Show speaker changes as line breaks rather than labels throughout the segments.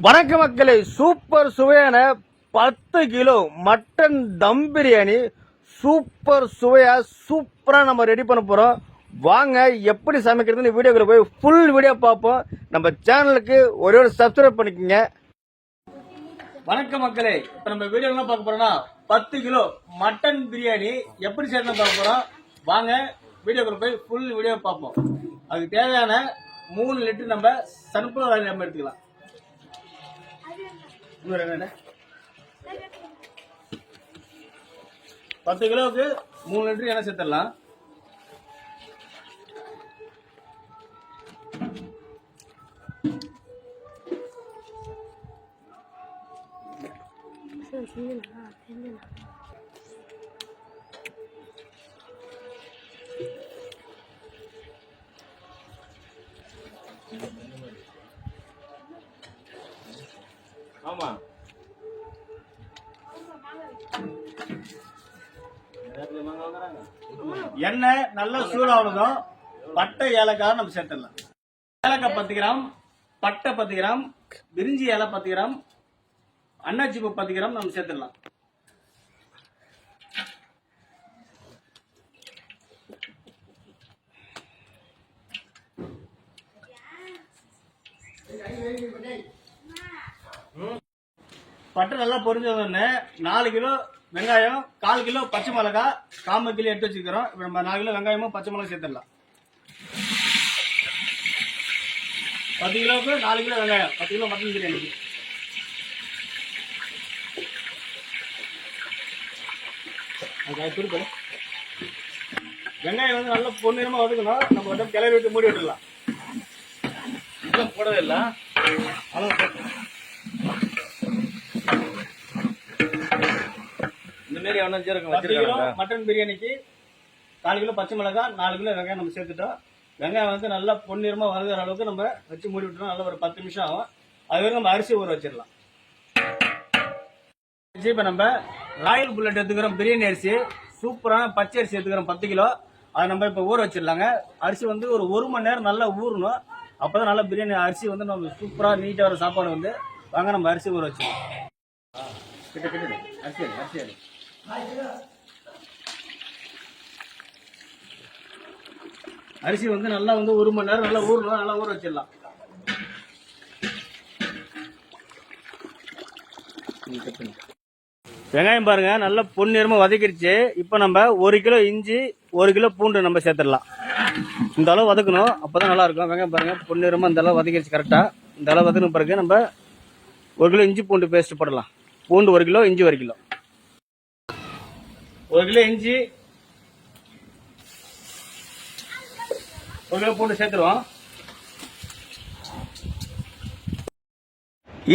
வணக்க மக்களே, சூப்பர் சுவையான 10 கிலோ மட்டன் தம் பிரியாணி சூப்பர் சுவையா சூப்பரா நம்ம ரெடி பண்ண போறோம். வாங்க எப்படி சமைக்கிறதுன்னு வீடியோக்குள்ள போய் ஃபுல் வீடியோ பார்ப்போம். நம்ம சேனலுக்கு ஒரே ஒரு சப்ஸ்கிரைப் பண்ணிக்கோங்க. வணக்க மக்களே, இப்ப நம்ம வீடியோ என்ன பார்க்க போறோம்னா 10 கிலோ மட்டன் பிரியாணி எப்படி செய்யணும் பார்க்க போறோம். வாங்க வீடியோக்குள்ள போய் ஃபுல் வீடியோ பார்ப்போம். அதுக்கு தேவையான 3 லிட்டர் நம்ம சன்ஃப்ளவர் ஆயில் நம்ம எடுத்துக்கலாம். 10 கிலோவுக்கு 3 லிட்டர் எண்ணெய் சேர்த்துடலாம். ஆமா, எண்ணெய் நல்லா சூடாகணும். பட்டை ஏலக்காய் நம்ம சேர்த்துடலாம். ஏலக்காய் 10 கிராம், பட்டை 10 கிராம், பிரிஞ்சி இலை 10 கிராம், அன்னாச்சி பூ 10 கிராம் நம்ம சேர்த்துடலாம். பட்டை நல்லா பொரிஞ்சதுன்னு 4 கிலோ வெங்காயம், 1/4 கிலோ பச்சை மிளகாய், 1/4 கிலோ எடுத்து வச்சுக்கிறோம். இப்போ நம்ம 4 கிலோ வெங்காயமும் பச்சை மிளகாய் சேர்த்துடலாம். 10 கிலோவுக்கு 4 கிலோ வெங்காயம், 10 கிலோ மட்டன் பிரியாணிக்கு. வெங்காயம் வந்து நல்லா பொன்னிறமா வதக்கணும். நம்ம வந்து கிளறி விட்டு மூடி விட்டுடலாம். போடவே இல்லை, மட்டன் பிரியாணிக்கு 4 கிலோ பச்சை மிளகாய், 4 கிலோ வெங்காயம் நம்ம சேர்த்துட்டோம். வெங்காயம் வந்து நல்லா பொன்னிறமா வதங்குற அளவுக்கு நம்ம வச்சு மூடி விட்டுறோம். நல்லா ஒரு 10 நிமிஷம் ஆகும். அது வரைக்கும் நம்ம அரிசி ஊற வச்சிடலாம். இப்ப நம்ம ராயல் புல்லட் எடுத்துக்கிறோம். பிரியாணி அரிசி சூப்பரான பச்சை அரிசி எடுத்துக்கிறோம் 10 கிலோ. அதை நம்ம இப்ப ஊற வச்சிடலாங்க. அரிசி வந்து ஒரு 1 மணி நேரம் நல்லா ஊறணும். அப்பதான் நல்லா பிரியாணி அரிசி வந்து நம்ம சூப்பரா நீட்டா வர சாப்பாடு வந்து. வாங்க நம்ம அரிசி ஊற வச்சிடலாம். அரிசி அரிசி வந்து நல்லா வந்து 1 மணி நேரம் நல்லா ஊறணும். நல்லா ஊற வச்சிடலாம். வெங்காயம் பாருங்க நல்லா பொன்னிறமா வதக்கிடுச்சு. இப்ப நம்ம 1 கிலோ இஞ்சி, 1 கிலோ பூண்டு நம்ம சேர்த்துடலாம். இந்த அளவு வதக்கணும், அப்பதான் நல்லா இருக்கும். வெங்காயம் பாருங்க பொன்னிறமா இந்த அளவு வதக்கிடுச்சு. கரெக்டா இந்த அளவு வதக்கின பிறகு நம்ம 1 கிலோ இஞ்சி பூண்டு பேஸ்ட் போடலாம். பூண்டு 1 கிலோ, இஞ்சி 1 கிலோ. 1 கிலோ இஞ்சி, 1 கிலோ பூண்டு சேர்த்துருவோம்.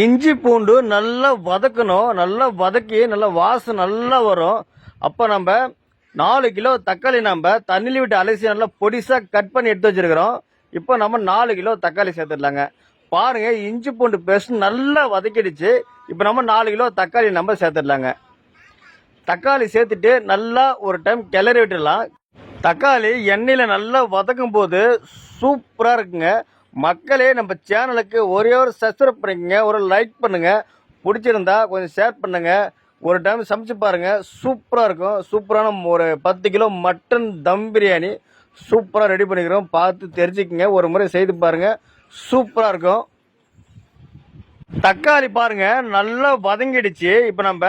இஞ்சி பூண்டு நல்லா வதக்கணும். நல்லா வதக்கி நல்லா வாசம் நல்லா வரும். அப்ப நம்ம 4 கிலோ தக்காளி நம்ம தண்ணியில் விட்டு அலசி நல்லா பொடிசா கட் பண்ணி எடுத்து வச்சிருக்கிறோம். இப்போ நம்ம 4 கிலோ தக்காளி சேர்த்துடலாங்க. பாருங்க இஞ்சி பூண்டு பேஸ்ட் நல்லா வதக்கிடுச்சு. இப்போ நம்ம 4 கிலோ தக்காளி நம்ம சேர்த்துடலாங்க. தக்காளி சேர்த்துட்டு நல்லா ஒரு டைம் கிளறி விட்டுடலாம். தக்காளி எண்ணெயில நல்லா வதக்கும் போது சூப்பரா இருக்குங்க. மக்களே, நம்ம சேனலுக்கு ஒரே ஒரு சப்ஸ்கிரைப் பண்ணிக்கங்க, ஒரு லைக் பண்ணுங்க, பிடிச்சிருந்தா கொஞ்சம் ஷேர் பண்ணுங்க. ஒரு டைம் சமைச்சு பாருங்க, சூப்பரா இருக்கும். சூப்பரான ஒரு 10 கிலோ மட்டன் தம் பிரியாணி சூப்பரா ரெடி பண்ணிக்கிறோம். பார்த்து தெரிஞ்சுக்கங்க, ஒரு முறை செய்து பாருங்க, சூப்பரா இருக்கும். தக்காளி பாருங்க நல்லா வதங்கிடுச்சு. இப்ப நம்ம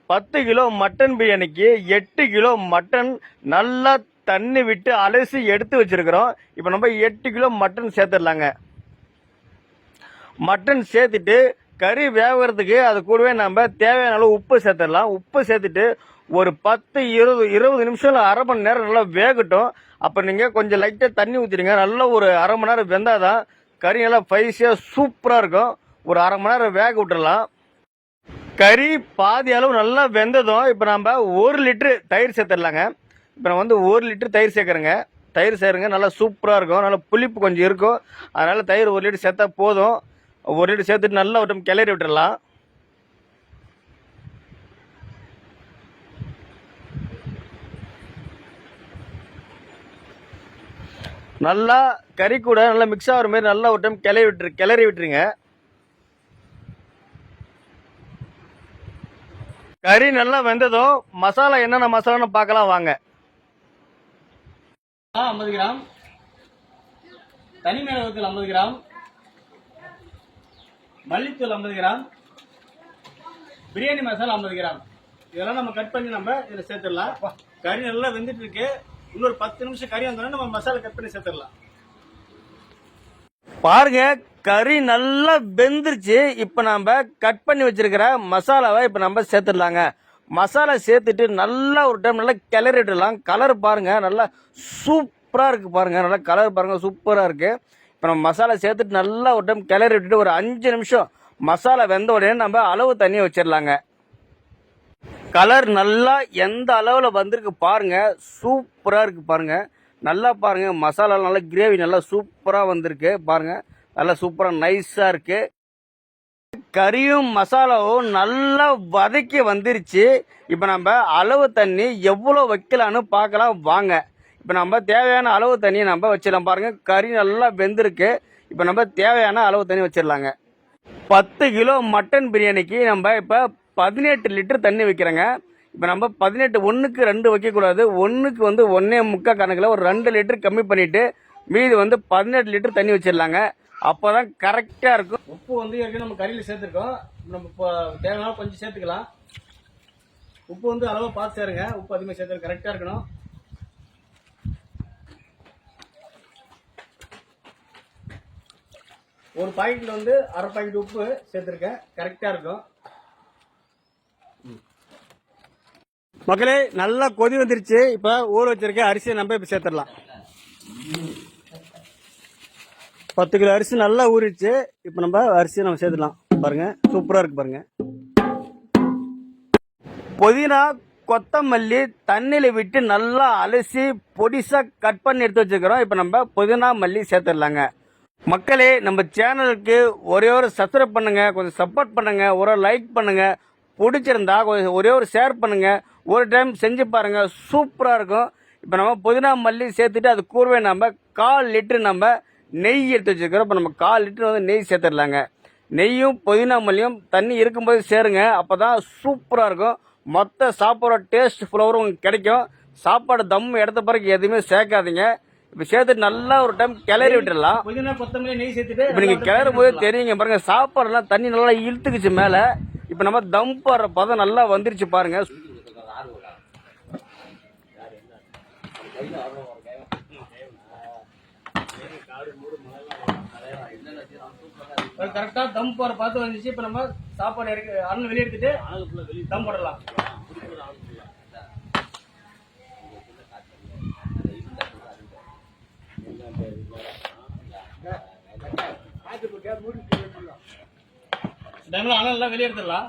10 கிலோ மட்டன் பிரியாணிக்கு 8 கிலோ மட்டன் நல்லா தண்ணி விட்டு அலசி எடுத்து வச்சிருக்கிறோம். இப்ப நம்ம 8 கிலோ மட்டன் சேர்த்துடலாங்க. மட்டன் சேர்த்துட்டு கறி வேகிறதுக்கு அது கூடவே நம்ம தேவையான அளவு உப்பு சேர்த்துடலாம். உப்பு சேர்த்துட்டு ஒரு 10-20 நிமிஷம், அரை மணி நேரம் நல்லா வேகட்டும். அப்ப நீங்க கொஞ்சம் லைட்டா தண்ணி ஊத்திடுங்க. நல்லா ஒரு அரை மணி நேரம் வெந்தாதான் கறி நல்லா ஸ்பைசியா சூப்பரா இருக்கும். ஒரு அரை மணி நேரம் வேக விட்டுறலாம். கறி பாதி அளவு நல்லா வெந்ததும் இப்ப நம்ம 1 லிட்டர் தயிர் சேர்த்துடலாங்க. இப்ப நான் வந்து 1 லிட்டர் தயிர் சேர்க்கறேங்க. தயிர் சேருங்க, நல்லா சூப்பரா இருக்கும். நல்லா புளிப்பு கொஞ்சம் இருக்கும். அதனால தயிர் 1 லிட்டர் சேர்த்தா போதும். 1 லிட்டர் சேர்த்துட்டு நல்லா ஒரு டைம் கிளறி விட்டுடலாம். நல்லா கறி கூட நல்லா மிக்ஸ் ஆகிற மாதிரி நல்லா ஒரு டைம் கிளறி விட்டுருங்க. கறி நல்லா வெந்ததும் மசாலா என்னென்ன மசாலான்னு பார்க்கலாம் வாங்க. 50 கிராம் தனி மிளகுத்தூள், 50 கிராம் மல்லித்தூள், 50 கிராம் பிரியாணி மசாலா, 50 கிராம். இதெல்லாம் நம்ம கட் பண்ணி நம்ம இதில் சேர்த்துடலாம். கறி நல்லா வெந்துட்டு இருக்கு. இன்னொரு 10 நிமிஷம் கறி வந்தோடனே நம்ம மசாலா கட் பண்ணி சேர்த்துடலாம். பாருங்க, கறி நல்லா வெந்துருச்சு. இப்ப நம்ம கட் பண்ணி வச்சிருக்கிற மசாலாவை இப்ப நம்ம சேர்த்துடலாங்க. மசாலா சேர்த்துட்டு நல்லா ஒரு டைம் நல்லா கிளறிடலாம். கலர் பாருங்க, நல்லா சூப்பரா இருக்கு. பாருங்க, நல்லா கலர் பாருங்க, சூப்பரா இருக்கு. இப்ப நம்ம மசாலா சேர்த்துட்டு நல்லா ஒரு டைம் கிளறி விட்டுட்டு ஒரு 5 நிமிஷம் மசாலா வெந்த உடனே நம்ம அளவு தண்ணியை வச்சிடலாங்க. கலர் நல்லா எந்த அளவுல வந்திருக்கு பாருங்க, சூப்பரா இருக்கு. பாருங்க, நல்லா பாருங்க, மசாலா நல்லா கிரேவி நல்லா சூப்பரா வந்திருக்கு. பாருங்க, நல்லா சூப்பரா நைஸா இருக்கு. கறியும் மசாலாவும் நல்லா வதக்கி வந்துருச்சு. இப்ப நம்ம அளவு தண்ணி எவ்வளவு வைக்கலான்னு பார்க்கலாம் வாங்க. இப்ப நம்ம தேவையான அளவு தண்ணியை நம்ம வச்சிடலாம். பாருங்க, கறி நல்லா வெந்திருக்கு. இப்ப நம்ம தேவையான அளவு தண்ணி வச்சிடலாங்க. 10 கிலோ மட்டன் பிரியாணிக்கு நம்ம இப்ப 18 லிட்டர் தண்ணி வைக்கிறோங்க. இப்ப நம்ம 18 1க்கு 2 வைக்கக்கூடாது. 1க்கு 1.25 கணக்கில் ஒரு 2 லிட்டர் கம்மி பண்ணிட்டு மீது 18 லிட்டர் தண்ணி வச்சிடலாங்க. அப்போதான் கரெக்டா இருக்கும். உப்பு ஏற்கனவே நம்ம கறியில சேர்த்துருக்கோம். நம்ம தேவையான கொஞ்சம் சேர்த்துக்கலாம். உப்பு அளவா பார்த்து சேருங்க. உப்பு அதிகமாக சேர்த்து கரெக்டா இருக்கணும். ஒரு பாக்கெட்ல 1/2 பாக்கெட் உப்பு சேர்த்துருக்கேன். கரெக்டா இருக்கும். மக்களே, நல்லா கொதி வந்துருச்சு. இப்ப ஊற வச்சிருக்க அரிசியை நம்ம இப்ப சேர்த்துடலாம். 10 கிலோ அரிசி நல்லா ஊறிடுச்சு. இப்ப நம்ம அரிசியை நம்ம சேர்த்துடலாம். பாருங்க, சூப்பரா இருக்கு. பாருங்க, புதினா கொத்தமல்லி தண்ணியில விட்டு நல்லா அலசி பொடிசா கட் பண்ணி எடுத்து வச்சிருக்கிறோம். இப்ப நம்ம புதினா மல்லி சேர்த்துடலாங்க. மக்களே, நம்ம சேனலுக்கு ஒரே ஒரு சப்ஸ்கிரைப் பண்ணுங்க, கொஞ்சம் சப்போர்ட் பண்ணுங்க, ஒரு லைக் பண்ணுங்க, பிடிச்சிருந்தா ஒரே ஒரு ஷேர் பண்ணுங்க. ஒரு டைம் செஞ்சு பாருங்க, சூப்பரா இருக்கும். இப்ப நம்ம புதினா மல்லி சேர்த்துட்டு அது கூடவே நம்ம 1/4 லிட்டர் நம்ம நெய் எடுத்து வச்சிருக்கிறோம். இப்ப நம்ம 1/4 லிட்டர் நெய் சேர்த்துடலாங்க. நெய்யும் புதினா மல்லியும் தண்ணி இருக்கும்போது சேருங்க. அப்பதான் சூப்பரா இருக்கும். மொத்த சாப்பாடோட டேஸ்ட் ஃப்ளவரும் உங்களுக்கு கிடைக்கும். சாப்பாடு தம் எடுத்த பிறகு எதுவுமே சேர்க்காதீங்க. இப்ப சேர்த்துட்டு நல்லா ஒரு டைம் கிளறி விட்டுடலாம். புதினா கொத்தமல்லி நெய் சேர்த்துட்டு இப்ப நீங்க கிளறும் போது தெரியுங்க. பாருங்க, சாப்பாடு எல்லாம் தண்ணி நல்லா இழுத்துக்குச்சு மேல. இப்ப நம்ம தம் போடுற பதம் நல்லா வந்துருச்சு. பாருங்க, கரெக்டா தம் போற பார்த்து வந்துச்சு. இப்ப நம்ம சாப்பாடு அண்ணன் வெளியே எடுத்துட்டு தம் போடலாம். அண்ணன் வெளியே எடுத்துடலாம்.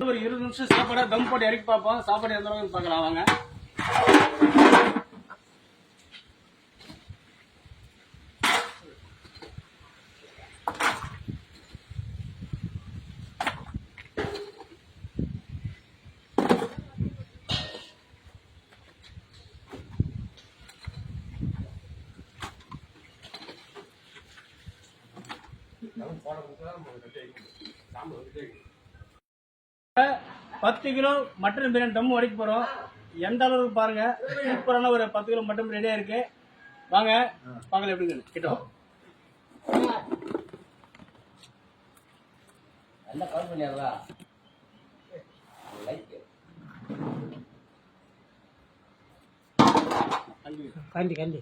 ஒரு 20 நிமிஷம் சாப்பாடா தம் போட்டு இறக்கி பார்ப்போம். சாப்பாடு எந்த அளவுக்கு பார்க்கலாம் வாங்க. பத்து கிலோ மட்டன் பிரியாணி தம் வரைக்கும் போறோம். எந்த அளவுக்கு பாருங்க, சூப்பரான ஒரு 10 கிலோ மட்டன் ரெடியா இருக்கு. வாங்க பார்க்கலாம் எப்படி கிட்டோம். நல்லா கவர் பண்ணியாங்களா? கண்டி கண்டி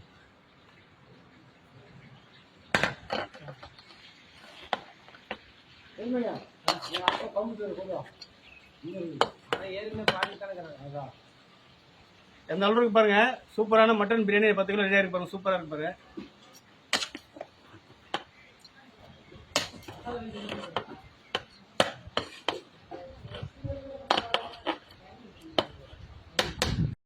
எந்த அளவுக்கு பாருங்க, சூப்பரான மட்டன் பிரியாணி 10 கிலோ ரெடியா இருக்கு பாருங்க. சூப்பரா இருக்கு பாருங்க.